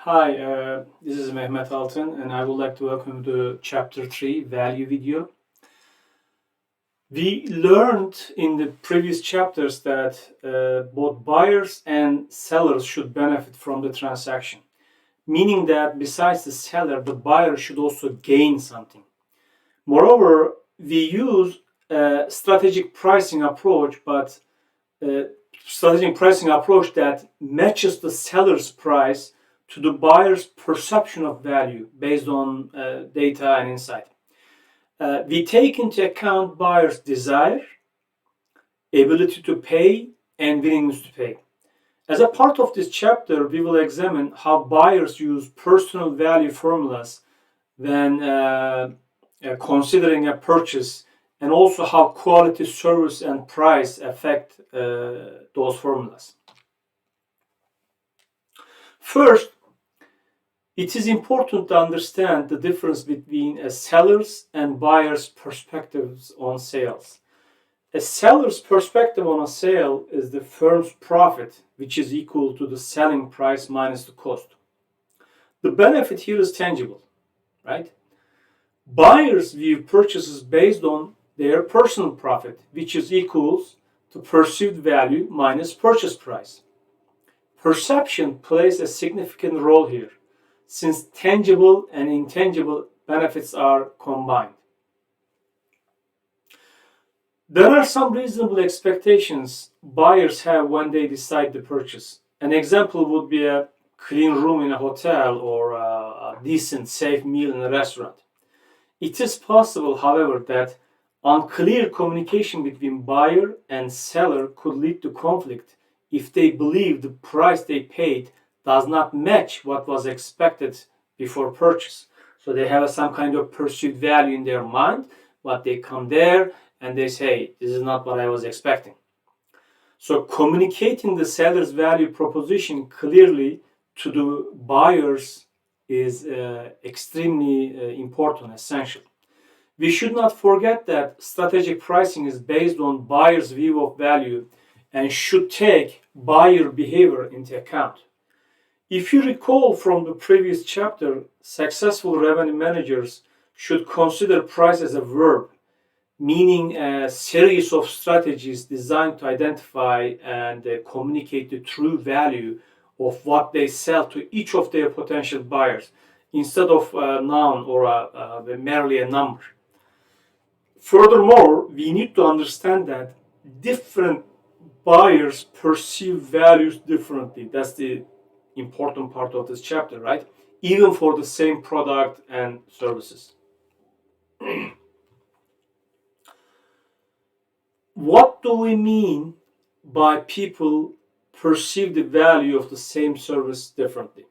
Hi, this is Mehmet Altın, and I would like to welcome you to Chapter 3 Value video. We learned in the previous chapters that both buyers and sellers should benefit from the transaction, meaning that besides the seller, the buyer should also gain something. Moreover, we use a strategic pricing approach, but strategic pricing approach that matches the seller's price to the buyer's perception of value based on data and insight. We take into account buyer's desire, ability to pay, and willingness to pay. As a part of this chapter, we will examine how buyers use personal value formulas when considering a purchase, and also how quality, service, and price affect those formulas. First, it is important to understand the difference between a seller's and buyer's perspectives on sales. A seller's perspective on a sale is the firm's profit, which is equal to the selling price minus the cost. The benefit here is tangible, right? Buyers view purchases based on their personal profit, which is equals to perceived value minus purchase price. Perception plays a significant role here, since tangible and intangible benefits are combined. There are some reasonable expectations buyers have when they decide to purchase. An example would be a clean room in a hotel or a decent, safe meal in a restaurant. It is possible, however, that unclear communication between buyer and seller could lead to conflict if they believe the price they paid does not match what was expected before purchase. So they have some kind of perceived value in their mind, but they come there and they say, this is not what I was expecting. So communicating the seller's value proposition clearly to the buyers is extremely important, essential. We should not forget that strategic pricing is based on buyer's view of value and should take buyer behavior into account. If you recall from the previous chapter, successful revenue managers should consider price as a verb, meaning a series of strategies designed to identify and communicate the true value of what they sell to each of their potential buyers, instead of a noun or merely a number. Furthermore, we need to understand that different buyers perceive values differently. That's the important part of this chapter, right? Even for the same product and services. What do we mean by people perceive the value of the same service differently?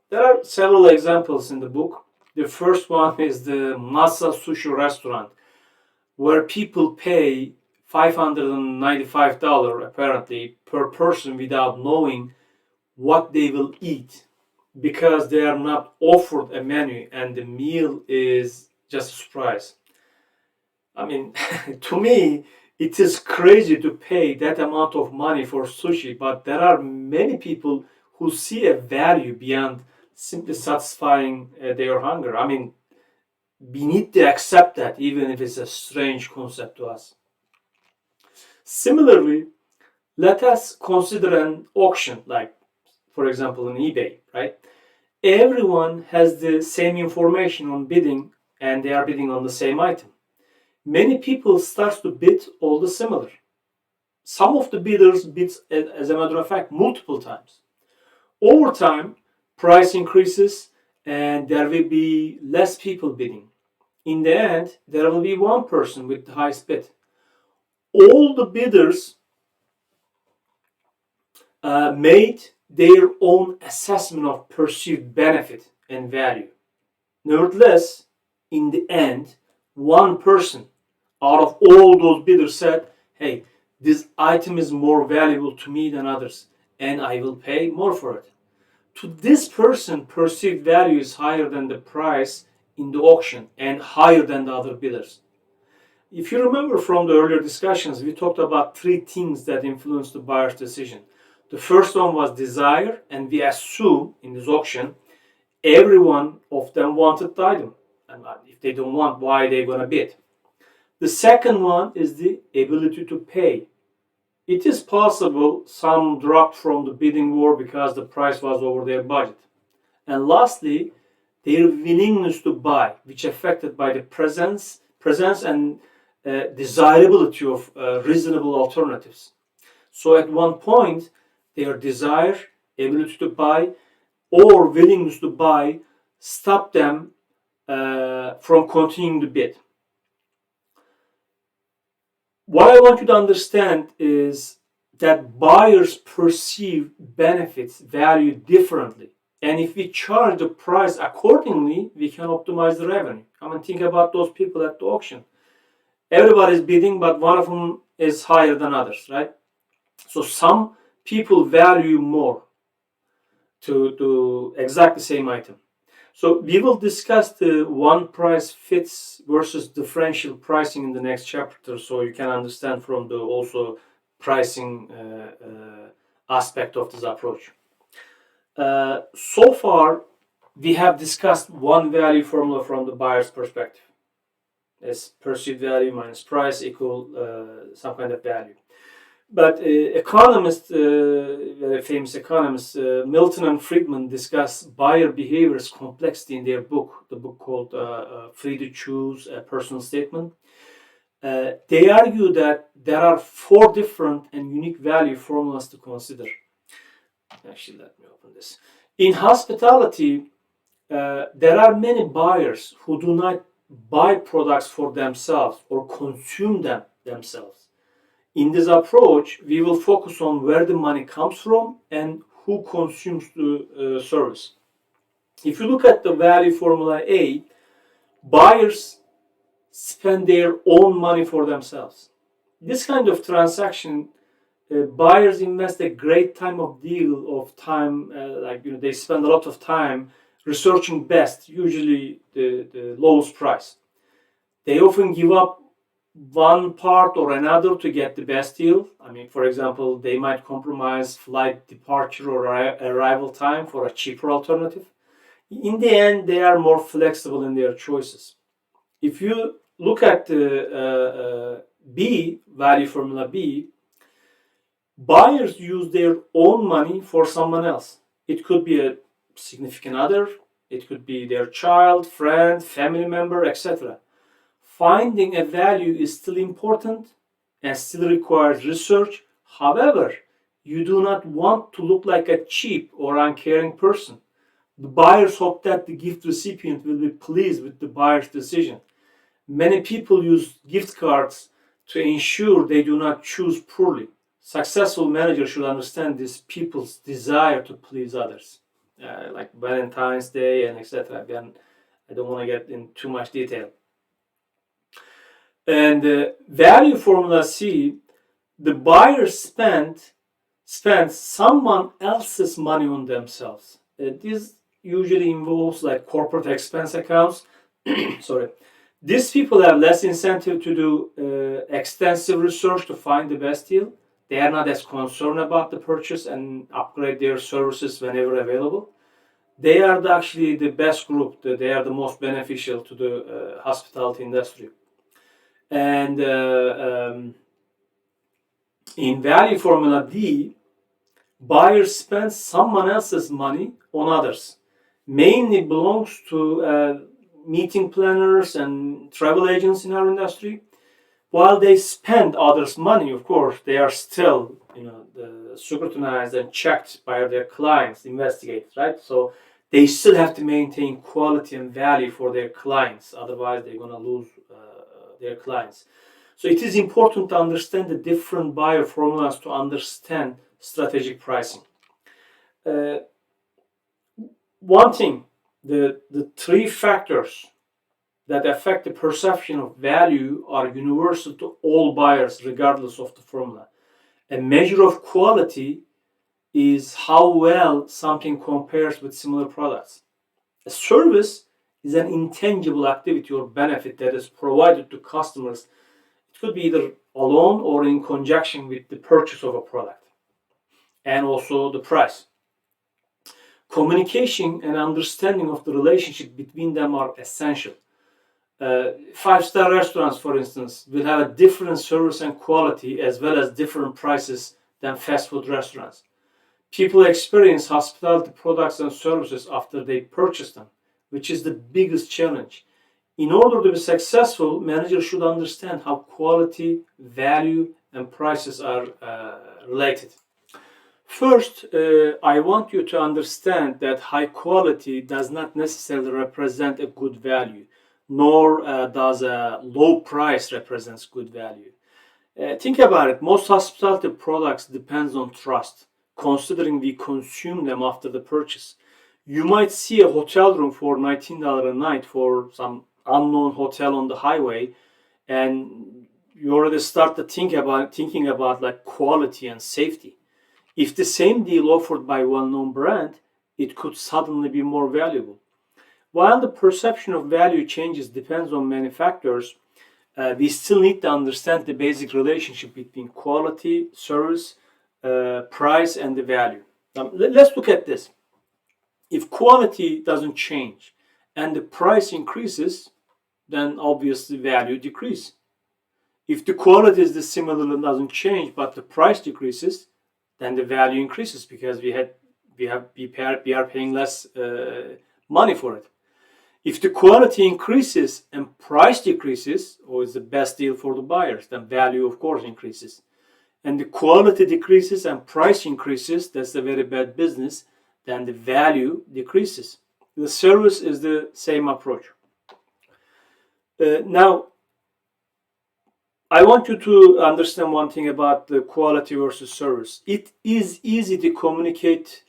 There are several examples in the book. The first one is the Masa Sushi restaurant, where people pay $595 apparently per person without knowing what they will eat, because they are not offered a menu and the meal is just a surprise. I mean, to me, it is crazy to pay that amount of money for sushi, but there are many people who see a value beyond simply satisfying their hunger. I mean, we need to accept that, even if it's a strange concept to us. Similarly, let us consider an auction, like, for example, on eBay, right? Everyone has the same information on bidding and they are bidding on the same item. Many people start to bid all the similar. Some of the bidders bid, as a matter of fact, multiple times. Over time, price increases and there will be less people bidding. In the end, there will be one person with the highest bid. All the bidders made their own assessment of perceived benefit and value. Nevertheless, in the end, one person out of all those bidders said, hey, this item is more valuable to me than others, and I will pay more for it. To this person, perceived value is higher than the price in the auction and higher than the other bidders. If you remember from the earlier discussions, we talked about three things that influence the buyer's decision. The first one was desire, and we assume in this auction everyone of them wanted the item. And if they don't want, why are they going to bid? The second one is the ability to pay. It is possible some dropped from the bidding war because the price was over their budget. And lastly, their willingness to buy, which affected by the presence and desirability of reasonable alternatives. So at one point, their desire, ability to buy, or willingness to buy stopped them from continuing to bid. What I want you to understand is that buyers perceive benefits, value differently. And if we charge the price accordingly, we can optimize the revenue. I mean, think about those people at the auction. Everybody's bidding, but one of them is higher than others, right? So some people value more to exact the same item. So we will discuss the one price fits versus differential pricing in the next chapter, so you can understand from the also pricing aspect of this approach. So far, we have discussed one value formula from the buyer's perspective. As perceived value minus price equal some kind of value. But economists, very famous economists, Milton and Friedman discuss buyer behavior's complexity in their book, the book called Free to Choose, a Personal Statement. They argue that there are 4 different and unique value formulas to consider. Actually, let me open this. In hospitality, there are many buyers who do not buy products for themselves or consume them themselves. In this approach, we will focus on where the money comes from and who consumes the service. If you look at the value formula A, buyers spend their own money for themselves. This kind of transaction, buyers invest a great time of time, they spend a lot of time researching best, usually the lowest price. They often give up one part or another to get the best deal. I mean, for example, they might compromise flight departure or arrival time for a cheaper alternative. In the end, they are more flexible in their choices. If you look at the B, value formula B, buyers use their own money for someone else. It could be a significant other, it could be their child, friend, family member, etc. Finding a value is still important and still requires research. However, you do not want to look like a cheap or uncaring person. The buyers hope that the gift recipient will be pleased with the buyer's decision. Many people use gift cards to ensure they do not choose poorly. Successful managers should understand these people's desire to please others, like Valentine's Day and etc. Again, I don't want to get in too much detail. And the value formula C, the buyer spends someone else's money on themselves. This usually involves like corporate expense accounts. Sorry. These people have less incentive to do extensive research to find the best deal. They are not as concerned about the purchase and upgrade their services whenever available. They are actually the best group. They are the most beneficial to the hospitality industry. And in value formula D, buyers spend someone else's money on others. Mainly belongs to meeting planners and travel agents in our industry. While they spend others' money, of course, they are still, scrutinized and checked by their clients, investigated, right? So they still have to maintain quality and value for their clients. Otherwise, they're going to lose their clients. So it is important to understand the different buyer formulas to understand strategic pricing. One thing, the 3 factors that affect the perception of value are universal to all buyers regardless of the formula. A measure of quality is how well something compares with similar products. A service is an intangible activity or benefit that is provided to customers. It could be either alone or in conjunction with the purchase of a product, and also the price. Communication and understanding of the relationship between them are essential. Five-star restaurants, for instance, will have a different service and quality as well as different prices than fast food restaurants. People experience hospitality products and services after they purchase them, which is the biggest challenge. In order to be successful, managers should understand how quality, value, and prices are related. First, I want you to understand that high quality does not necessarily represent a good value, nor does a low price represents good value. Think about it. Most hospitality products depends on trust, considering we consume them after the purchase. You might see a hotel room for $19 a night for some unknown hotel on the highway, and you already start to thinking about like quality and safety. If the same deal offered by well-known brand, it could suddenly be more valuable. While the perception of value changes depends on manufacturers, we still need to understand the basic relationship between quality, service, price, and the value. Now, let's look at this. If quality doesn't change and the price increases, then obviously value decreases. If the quality is the similar and doesn't change, but the price decreases, then the value increases because we are paying less money for it. If the quality increases and price decreases, or is the best deal for the buyers, then value of course increases. And the quality decreases and price increases, that's a very bad business, then the value decreases. The service is the same approach. Now, I want you to understand one thing about the quality versus service. It is easy to communicate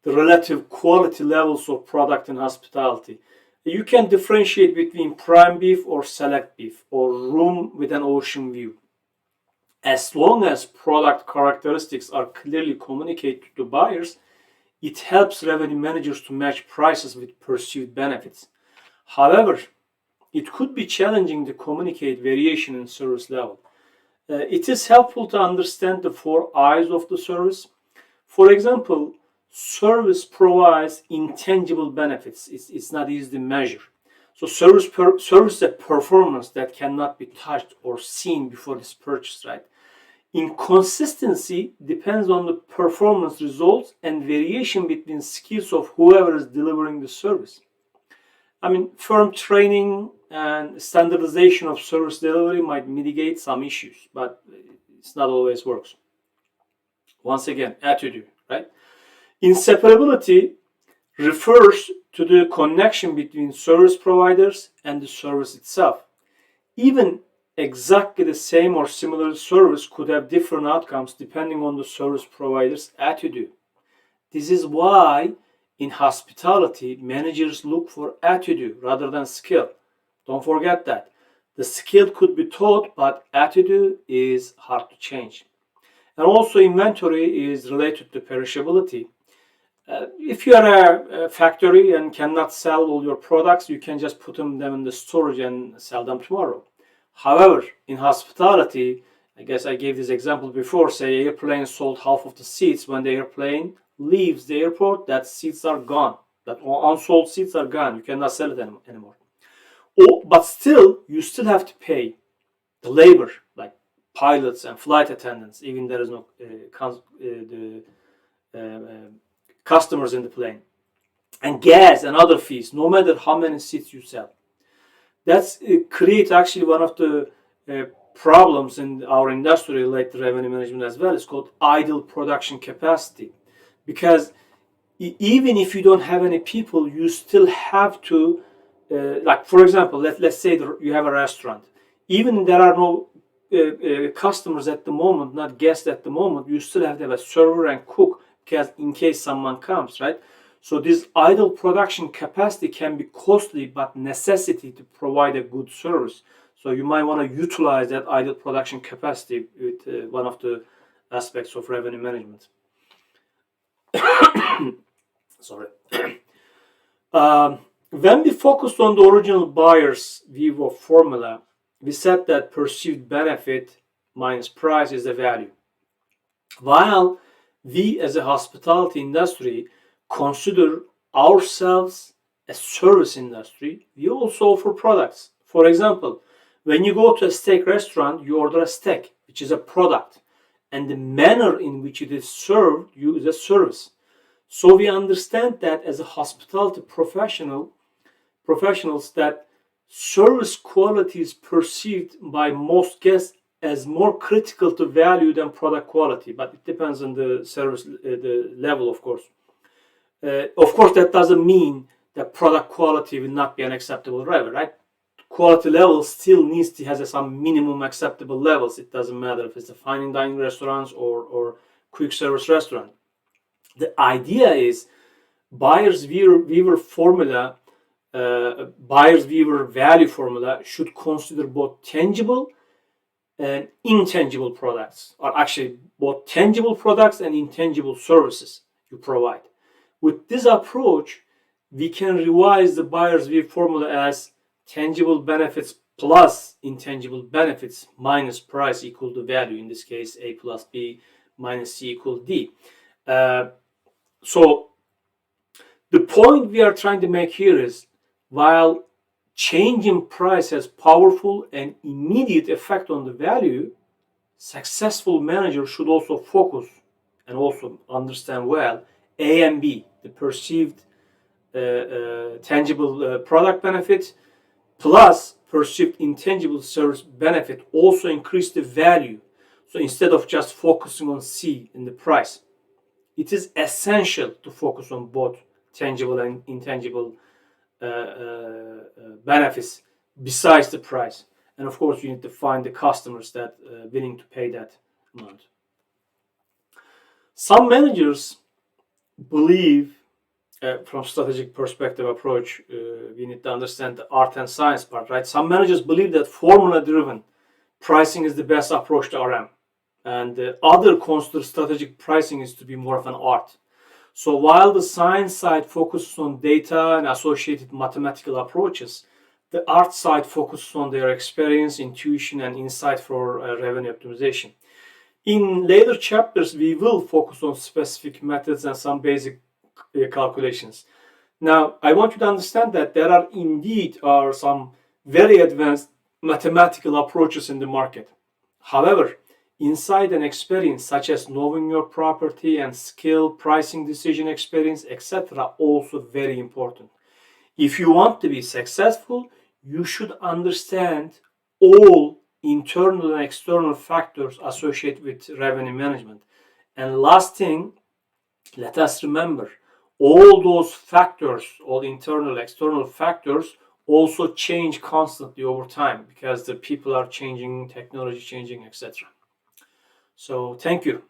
the relative quality levels of product in hospitality. You can differentiate between prime beef or select beef or room with an ocean view. As long as product characteristics are clearly communicated to buyers, it helps revenue managers to match prices with perceived benefits. However, it could be challenging to communicate variation in service level. It is helpful to understand the four I's of the service. For example, service provides intangible benefits. It's not easy to measure. So service is a performance that cannot be touched or seen before this purchase, right? Inconsistency depends on the performance results and variation between skills of whoever is delivering the service. I mean, firm training and standardization of service delivery might mitigate some issues, but it's not always works. Once again, attitude, right? Inseparability refers to the connection between service providers and the service itself. Even exactly the same or similar service could have different outcomes depending on the service provider's attitude. This is why in hospitality, managers look for attitude rather than skill. Don't forget that. The skill could be taught, but attitude is hard to change. And also inventory is related to perishability. If you are a factory and cannot sell all your products, you can just put them in the storage and sell them tomorrow. However, in hospitality, I guess I gave this example before, say airplane sold half of the seats. When the airplane leaves the airport, that seats are gone. That unsold seats are gone. You cannot sell it anymore. But still, you still have to pay the labor, like pilots and flight attendants, even there is no customers in the plane, and gas and other fees, no matter how many seats you sell. That's creates actually one of the problems in our industry related to revenue management as well. It's called idle production capacity, because even if you don't have any people, you still have to, like for example, let's say you have a restaurant. Even there are no customers at the moment, not guests at the moment, you still have to have a server and cook, because in case someone comes, right? So this idle production capacity can be costly, but necessity to provide a good service. So you might want to utilize that idle production capacity with one of the aspects of revenue management. Sorry. When we focused on the original buyer's view of formula, we said that perceived benefit minus price is the value. While we as a hospitality industry consider ourselves a service industry, we also offer products. For example, when you go to a steak restaurant, you order a steak, which is a product, and the manner in which it is served you is a service. So we understand that as a hospitality professionals, that service quality is perceived by most guests as more critical to value than product quality, but it depends on the service the level, of course. Of course, that doesn't mean that product quality will not be an acceptable level, right? Quality level still needs to have some minimum acceptable levels. It doesn't matter if it's a fine dining restaurant or quick service restaurant. The idea is buyer's viewer formula, buyer's viewer value formula should consider both tangible and intangible products, or actually both tangible products and intangible services you provide. With this approach, we can revise the buyer's view formula as tangible benefits plus intangible benefits minus price equal to value. In this case, A plus B minus C equal D. So the point we are trying to make here is, while change in price has powerful and immediate effect on the value, successful managers should also focus and also understand well A and B, the perceived tangible product benefit plus perceived intangible service benefit also increase the value. So instead of just focusing on C in the price, it is essential to focus on both tangible and intangible benefits besides the price. And of course, you need to find the customers that are willing to pay that amount. Some managers believe, from strategic perspective approach, we need to understand the art and science part, right? Some managers believe that formula-driven pricing is the best approach to RM, and other consider strategic pricing is to be more of an art. So while the science side focuses on data and associated mathematical approaches, the art side focuses on their experience, intuition, and insight for revenue optimization. In later chapters, we will focus on specific methods and some basic calculations. Now, I want you to understand that there are indeed some very advanced mathematical approaches in the market. However, insight and experience, such as knowing your property and skill, pricing decision experience, etc., also very important. If you want to be successful, you should understand all internal and external factors associated with revenue management. And last thing, let us remember, all those factors, all internal, external factors, also change constantly over time because the people are changing, technology changing, etc. So thank you.